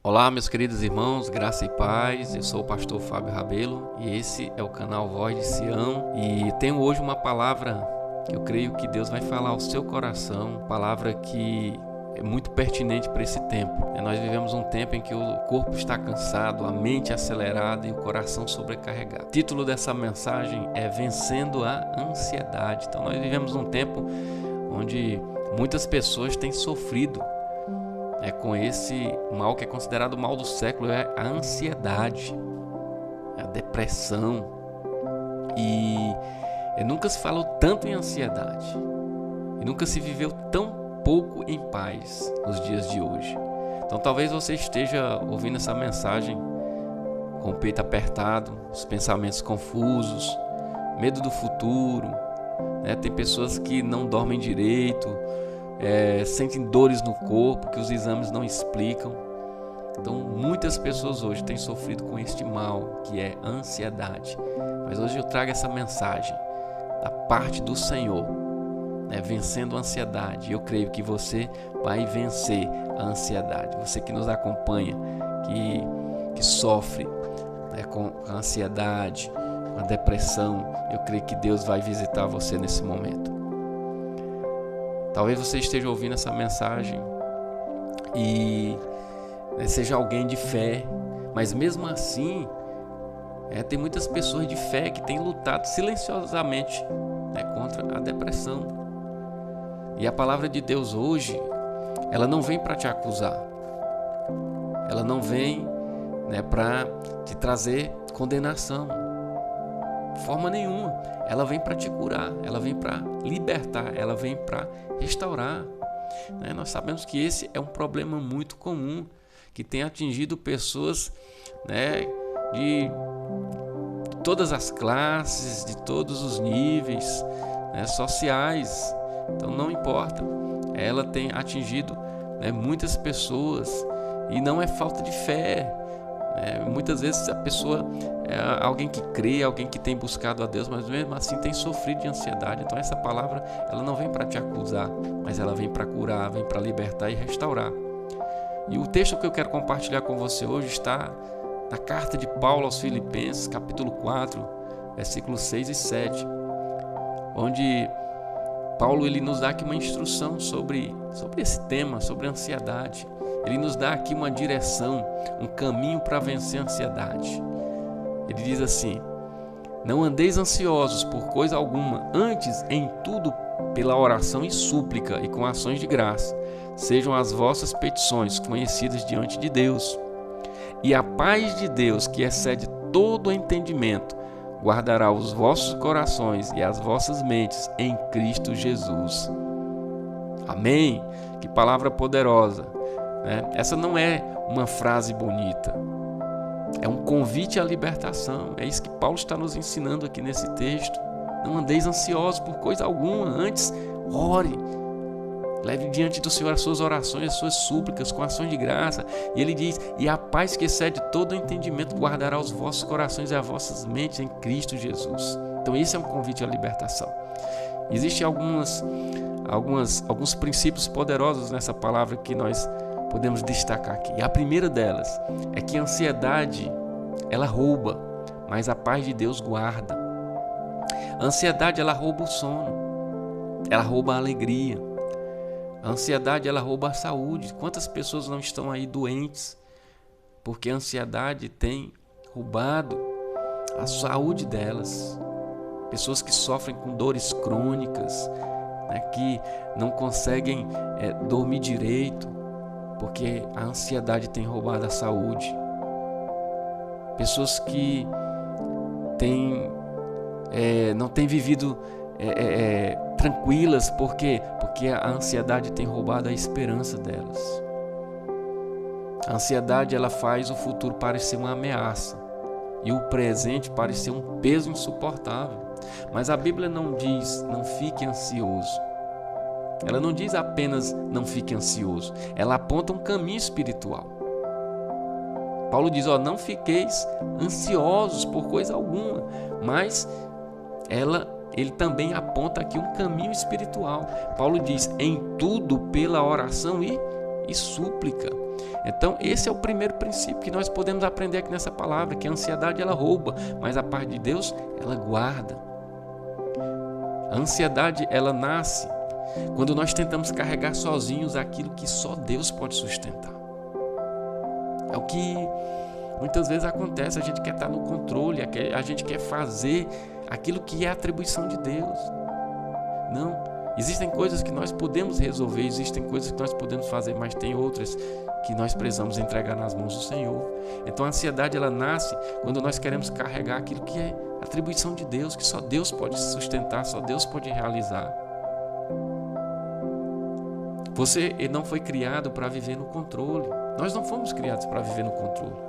Olá, meus queridos irmãos, graça e paz. Eu sou o pastor Fábio Rabelo e esse é o canal Voz de Sião. E tenho hoje uma palavra que eu creio que Deus vai falar ao seu coração, palavra que é muito pertinente para esse tempo. Nós vivemos um tempo em que o corpo está cansado, a mente acelerada e o coração sobrecarregado. O título dessa mensagem é Vencendo a Ansiedade. Então nós vivemos um tempo onde muitas pessoas têm sofrido com esse mal que é considerado o mal do século, é a ansiedade, a depressão. E nunca se falou tanto em ansiedade e nunca se viveu tão pouco em paz nos dias de hoje. Então talvez você esteja ouvindo essa mensagem com o peito apertado, os pensamentos confusos, medo do futuro, Tem pessoas que não dormem direito, sentem dores no corpo que os exames não explicam. Então muitas pessoas hoje têm sofrido com este mal que é a ansiedade. Mas hoje eu trago essa mensagem da parte do Senhor, vencendo a ansiedade. Eu creio que você vai vencer a ansiedade. Você que nos acompanha, que sofre com a ansiedade, com a depressão, eu creio que Deus vai visitar você nesse momento. Talvez você esteja ouvindo essa mensagem e seja alguém de fé, mas mesmo assim tem muitas pessoas de fé que têm lutado silenciosamente contra a depressão. E a palavra de Deus hoje, ela não vem para te acusar, ela não vem para te trazer condenação, de forma nenhuma. Ela vem para te curar, ela vem para libertar, ela vem para restaurar. Nós sabemos que esse é um problema muito comum, que tem atingido pessoas de todas as classes, de todos os níveis sociais. Então não importa, ela tem atingido muitas pessoas e não é falta de fé. Muitas vezes a pessoa é alguém que crê, alguém que tem buscado a Deus, mas mesmo assim tem sofrido de ansiedade. Então essa palavra, ela não vem para te acusar, mas ela vem para curar, vem para libertar e restaurar. E o texto que eu quero compartilhar com você hoje está na carta de Paulo aos Filipenses, capítulo 4, versículos 6 e 7, onde Paulo ele nos dá aqui uma instrução sobre esse tema, sobre a ansiedade. Ele nos dá aqui uma direção, um caminho para vencer a ansiedade. Ele diz assim: não andeis ansiosos por coisa alguma, antes em tudo pela oração e súplica e com ações de graça, sejam as vossas petições conhecidas diante de Deus. E a paz de Deus, que excede todo o entendimento, guardará os vossos corações e as vossas mentes em Cristo Jesus. Amém? Que palavra poderosa! Essa não é uma frase bonita, é um convite à libertação. É isso que Paulo está nos ensinando aqui nesse texto. Não andeis ansiosos por coisa alguma, antes ore, leve diante do Senhor as suas orações, as suas súplicas com ações de graça. E ele diz: e a paz que excede todo o entendimento guardará os vossos corações e as vossas mentes em Cristo Jesus. Então esse é um convite à libertação. Existem alguns princípios poderosos nessa palavra que nós podemos destacar aqui. E a primeira delas é que a ansiedade, ela rouba, mas a paz de Deus guarda. A ansiedade, ela rouba o sono, ela rouba a alegria. A ansiedade, ela rouba a saúde. Quantas pessoas não estão aí doentes porque a ansiedade tem roubado a saúde delas? Pessoas que sofrem com dores crônicas, que não conseguem dormir direito porque a ansiedade tem roubado a saúde. Pessoas que não têm vivido tranquilas porque a ansiedade tem roubado a esperança delas. A ansiedade, ela faz o futuro parecer uma ameaça e o presente parecer um peso insuportável. Mas a Bíblia não diz não fique ansioso. Ela não diz apenas não fique ansioso, ela aponta um caminho espiritual. Paulo diz: não fiqueis ansiosos por coisa alguma, mas ele também aponta aqui um caminho espiritual. Paulo diz: em tudo pela oração e e súplica. Então esse é o primeiro princípio que nós podemos aprender aqui nessa palavra, que a ansiedade ela rouba, mas a parte de Deus ela guarda. A ansiedade ela nasce quando nós tentamos carregar sozinhos aquilo que só Deus pode sustentar. É o que muitas vezes acontece, a gente quer estar no controle, a gente quer fazer aquilo que é atribuição de Deus. Não, existem coisas que nós podemos resolver, existem coisas que nós podemos fazer, mas tem outras que nós precisamos entregar nas mãos do Senhor. Então a ansiedade ela nasce quando nós queremos carregar aquilo que é atribuição de Deus, que só Deus pode sustentar, só Deus pode realizar. Você não foi criado para viver no controle. Nós não fomos criados para viver no controle.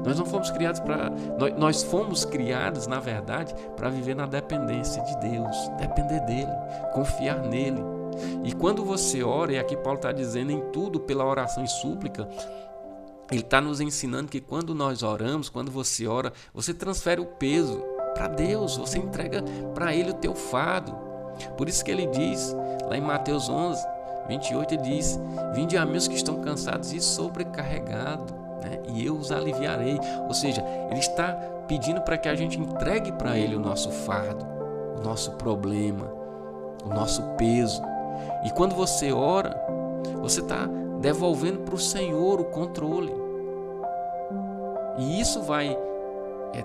Nós não fomos criados para... Nós fomos criados, na verdade, para viver na dependência de Deus, depender dEle, confiar nele. E quando você ora, e aqui Paulo está dizendo em tudo pela oração e súplica, ele está nos ensinando que quando nós oramos, quando você ora, você transfere o peso para Deus, você entrega para Ele o teu fardo. Por isso que ele diz, lá em Mateus 11, 28, ele diz: vinde a mim os que estão cansados e sobrecarregados, e eu os aliviarei. Ou seja, ele está pedindo para que a gente entregue para ele o nosso fardo, o nosso problema, o nosso peso. E quando você ora, você está devolvendo para o Senhor o controle. E isso vai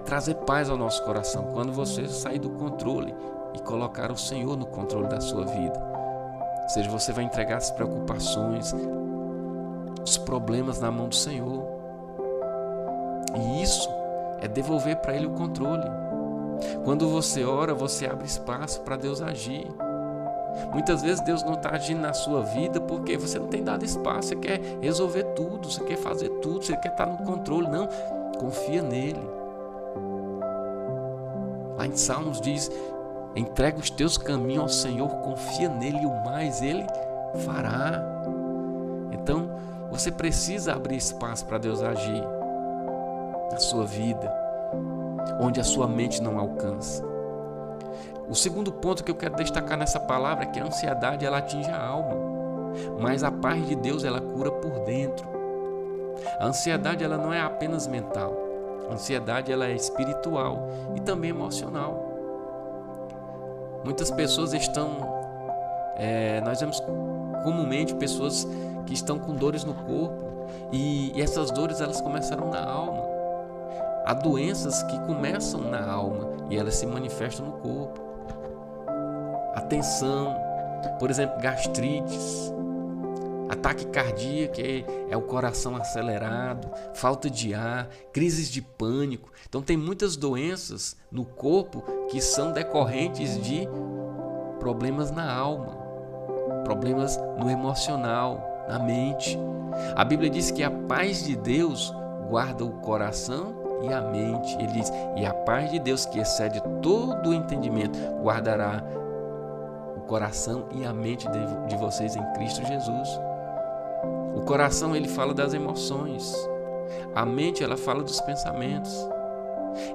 trazer paz ao nosso coração, quando você sair do controle e colocar o Senhor no controle da sua vida. Ou seja, você vai entregar as preocupações, os problemas na mão do Senhor. E isso é devolver para Ele o controle. Quando você ora, você abre espaço para Deus agir. Muitas vezes Deus não está agindo na sua vida porque você não tem dado espaço. Você quer resolver tudo, você quer fazer tudo, você quer estar no controle. Não, confia nele. Lá em Salmos diz: entrega os teus caminhos ao Senhor, confia nele e o mais Ele fará. Então, você precisa abrir espaço para Deus agir na sua vida, onde a sua mente não alcança. O segundo ponto que eu quero destacar nessa palavra é que a ansiedade ela atinge a alma, mas a paz de Deus ela cura por dentro. A ansiedade ela não é apenas mental, a ansiedade ela é espiritual e também emocional. Muitas pessoas nós vemos comumente pessoas que estão com dores no corpo e essas dores elas começaram na alma. Há doenças que começam na alma e elas se manifestam no corpo. A tensão, por exemplo, gastrites, ataque cardíaco, que é o coração acelerado, falta de ar, crises de pânico. Então tem muitas doenças no corpo que são decorrentes de problemas na alma, problemas no emocional, na mente. A Bíblia diz que a paz de Deus guarda o coração e a mente. Ele diz: e a paz de Deus, que excede todo o entendimento, guardará o coração e a mente de vocês em Cristo Jesus. O coração ele fala das emoções, a mente ela fala dos pensamentos.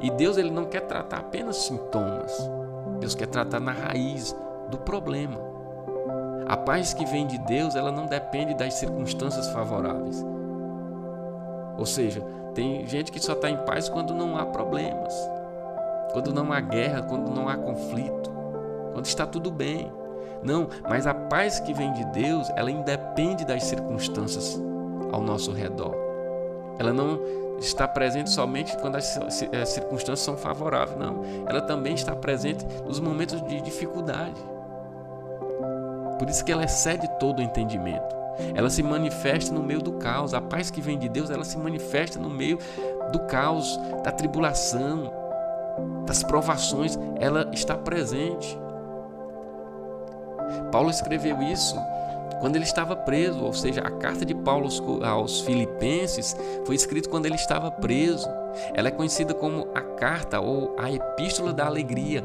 E Deus ele não quer tratar apenas sintomas, Deus quer tratar na raiz do problema. A paz que vem de Deus ela não depende das circunstâncias favoráveis. Ou seja, tem gente que só está em paz quando não há problemas, quando não há guerra, quando não há conflito, quando está tudo bem. Não, mas a paz que vem de Deus, ela independe das circunstâncias ao nosso redor. Ela não está presente somente quando as circunstâncias são favoráveis, não. Ela também está presente nos momentos de dificuldade. Por isso que ela excede todo o entendimento. Ela se manifesta no meio do caos. A paz que vem de Deus, ela se manifesta no meio do caos, da tribulação, das provações. Ela está presente. Paulo escreveu isso quando ele estava preso, ou seja, a carta de Paulo aos Filipenses foi escrita quando ele estava preso. Ela é conhecida como a carta ou a epístola da alegria.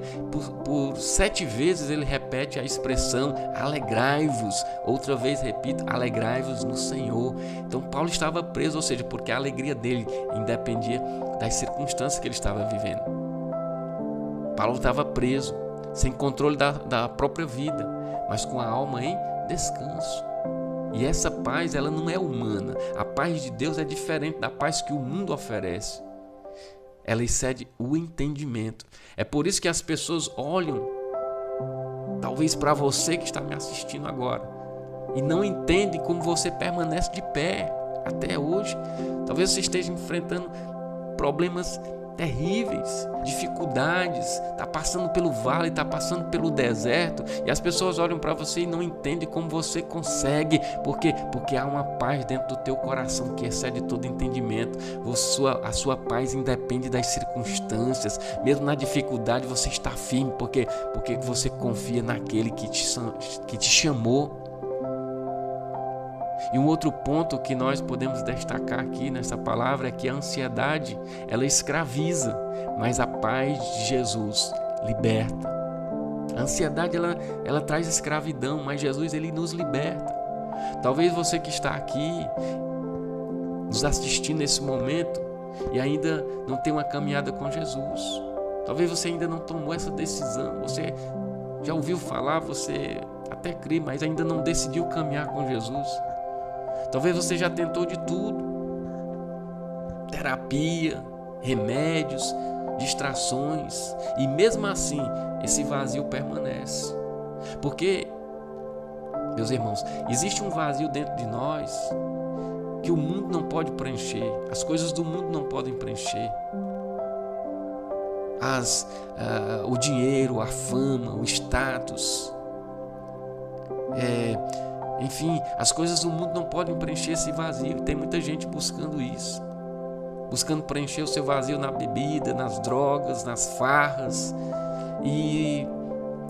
Por 7 vezes ele repete a expressão alegrai-vos. Outra vez repito, alegrai-vos no Senhor. Então Paulo estava preso, ou seja, porque a alegria dele independia das circunstâncias que ele estava vivendo. Paulo estava preso, sem controle da própria vida, mas com a alma em descanso. E essa paz, ela não é humana. A paz de Deus é diferente da paz que o mundo oferece. Ela excede o entendimento. É por isso que as pessoas olham, talvez para você que está me assistindo agora, e não entendem como você permanece de pé até hoje. Talvez você esteja enfrentando problemas terríveis, dificuldades, está passando pelo vale, está passando pelo deserto, e as pessoas olham para você e não entendem como você consegue. Por quê? Porque há uma paz dentro do teu coração que excede todo entendimento. A sua paz independe das circunstâncias. Mesmo na dificuldade você está firme. Porque você confia naquele que te chamou. E um outro ponto que nós podemos destacar aqui nessa palavra é que a ansiedade, ela escraviza, mas a paz de Jesus liberta. A ansiedade, ela traz escravidão, mas Jesus, ele nos liberta. Talvez você que está aqui nos assistindo nesse momento e ainda não tem uma caminhada com Jesus. Talvez você ainda não tomou essa decisão. Você já ouviu falar, você até crê, mas ainda não decidiu caminhar com Jesus. Talvez você já tentou de tudo: terapia, remédios, distrações, e mesmo assim esse vazio permanece. Porque, meus irmãos, existe um vazio dentro de nós que o mundo não pode preencher, as coisas do mundo não podem preencher. O dinheiro, a fama, o status, enfim, as coisas do mundo não podem preencher esse vazio. Tem muita gente buscando isso, buscando preencher o seu vazio na bebida, nas drogas, nas farras, e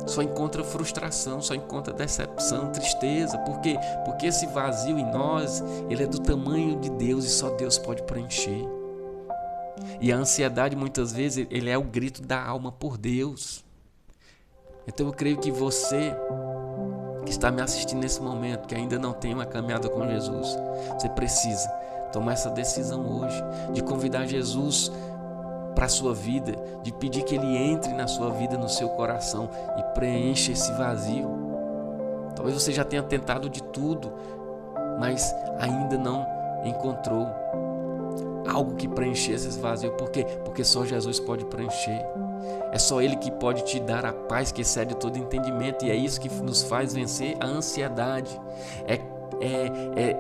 só encontra frustração, só encontra decepção, tristeza. Por quê? Porque esse vazio em nós, ele é do tamanho de Deus e só Deus pode preencher. E a ansiedade, muitas vezes, ele é o grito da alma por Deus. Então eu creio que você que está me assistindo nesse momento, que ainda não tem uma caminhada com Jesus, você precisa tomar essa decisão hoje, de convidar Jesus para a sua vida, de pedir que Ele entre na sua vida, no seu coração, e preencha esse vazio. Talvez você já tenha tentado de tudo, mas ainda não encontrou algo que preenchesse esse vazio. Por quê? Porque só Jesus pode preencher. É só Ele que pode te dar a paz que excede todo entendimento, e é isso que nos faz vencer a ansiedade. É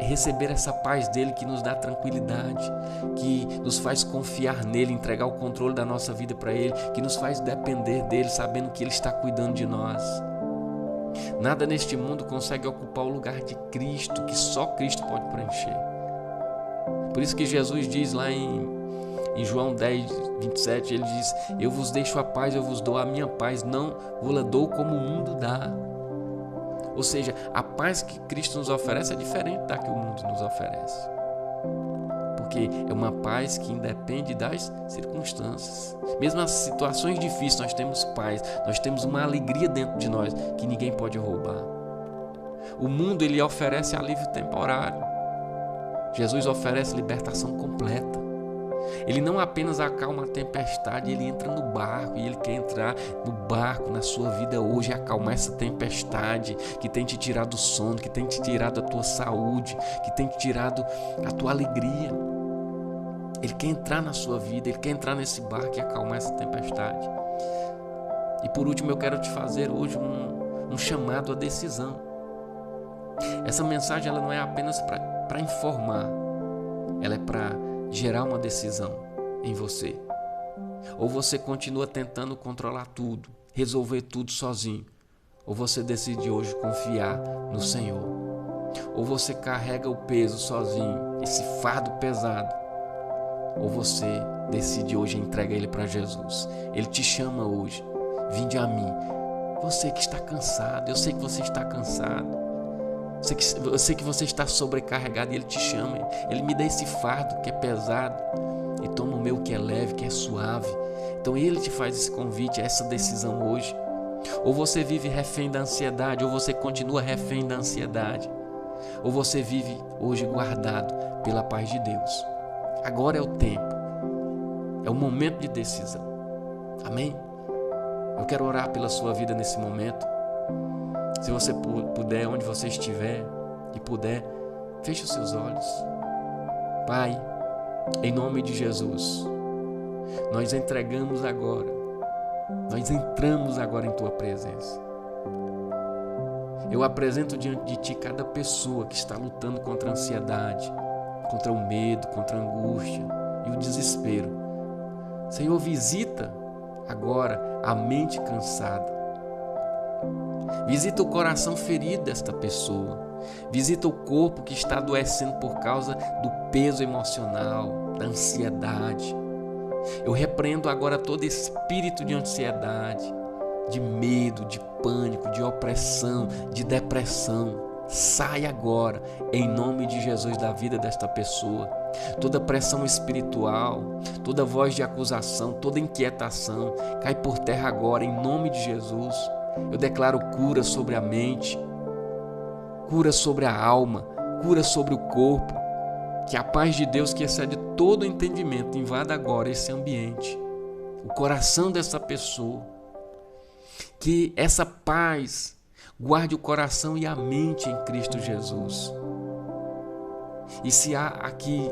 receber essa paz dele que nos dá tranquilidade, que nos faz confiar nele, entregar o controle da nossa vida para ele, que nos faz depender dele, sabendo que ele está cuidando de nós. Nada neste mundo consegue ocupar o lugar de Cristo, que só Cristo pode preencher. Por isso que Jesus diz lá em João 10, 27, ele diz: eu vos deixo a paz, eu vos dou a minha paz, não vos dou como o mundo dá. Ou seja, a paz que Cristo nos oferece é diferente da que o mundo nos oferece. Porque é uma paz que independe das circunstâncias. Mesmo nas situações difíceis, nós temos paz, nós temos uma alegria dentro de nós que ninguém pode roubar. O mundo, ele oferece alívio temporário. Jesus oferece libertação completa. Ele não apenas acalma a tempestade, ele entra no barco, e ele quer entrar no barco na sua vida hoje e acalmar essa tempestade que tem te tirado o sono, que tem te tirado a tua saúde, que tem te tirado a tua alegria. Ele quer entrar na sua vida, ele quer entrar nesse barco e acalmar essa tempestade. E por último, eu quero te fazer hoje um chamado à decisão. Essa mensagem, ela não é apenas para informar, ela é para gerar uma decisão em você. Ou você continua tentando controlar tudo, resolver tudo sozinho, ou você decide hoje confiar no Senhor. Ou você carrega o peso sozinho, esse fardo pesado, ou você decide hoje entregar ele para Jesus. Ele te chama hoje: vinde a mim. Você que está cansado, eu sei que você está cansado, eu sei que você está sobrecarregado, e Ele te chama. Ele me dá esse fardo que é pesado e toma o meu que é leve, que é suave. Então Ele te faz esse convite, essa decisão hoje. Ou você vive refém da ansiedade, ou você continua refém da ansiedade, ou você vive hoje guardado pela paz de Deus. Agora é o tempo, é o momento de decisão. Amém? Eu quero orar pela sua vida nesse momento. Se você puder, onde você estiver, e puder, feche os seus olhos. Pai, em nome de Jesus, nós entramos agora em Tua presença. Eu apresento diante de Ti cada pessoa que está lutando contra a ansiedade, contra o medo, contra a angústia e o desespero. Senhor, visita agora a mente cansada. Visita o coração ferido desta pessoa. Visita o corpo que está adoecendo por causa do peso emocional, da ansiedade. Eu repreendo agora todo espírito de ansiedade, de medo, de pânico, de opressão, de depressão. Sai agora, em nome de Jesus, da vida desta pessoa. Toda pressão espiritual, toda voz de acusação, toda inquietação, cai por terra agora, em nome de Jesus. Eu declaro cura sobre a mente, cura sobre a alma, cura sobre o corpo. Que a paz de Deus, que excede todo entendimento, invada agora esse ambiente, o coração dessa pessoa. Que essa paz guarde o coração e a mente em Cristo Jesus. E se há aqui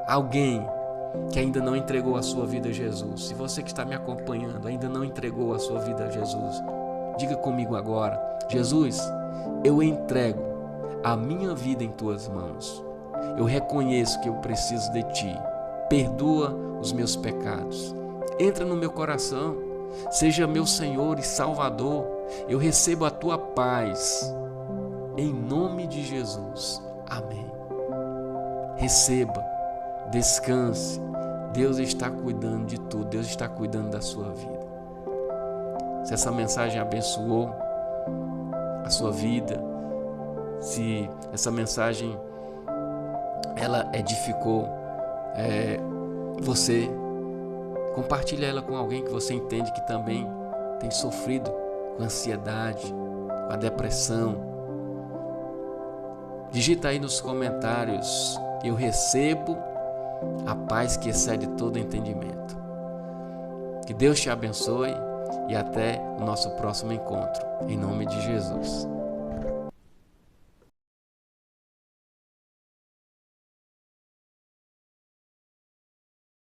alguém que ainda não entregou a sua vida a Jesus, se você que está me acompanhando ainda não entregou a sua vida a Jesus, diga comigo agora: Jesus, eu entrego a minha vida em Tuas mãos. Eu reconheço que eu preciso de Ti. Perdoa os meus pecados. Entra no meu coração. Seja meu Senhor e Salvador. Eu recebo a Tua paz. Em nome de Jesus. Amém. Receba. Descanse. Deus está cuidando de tudo. Deus está cuidando da sua vida. Se essa mensagem abençoou a sua vida, se essa mensagem ela edificou você, compartilha ela com alguém que você entende que também tem sofrido com a ansiedade, com a depressão. Digita aí nos comentários: eu recebo a paz que excede todo entendimento. Que Deus te abençoe e até o nosso próximo encontro. Em nome de Jesus.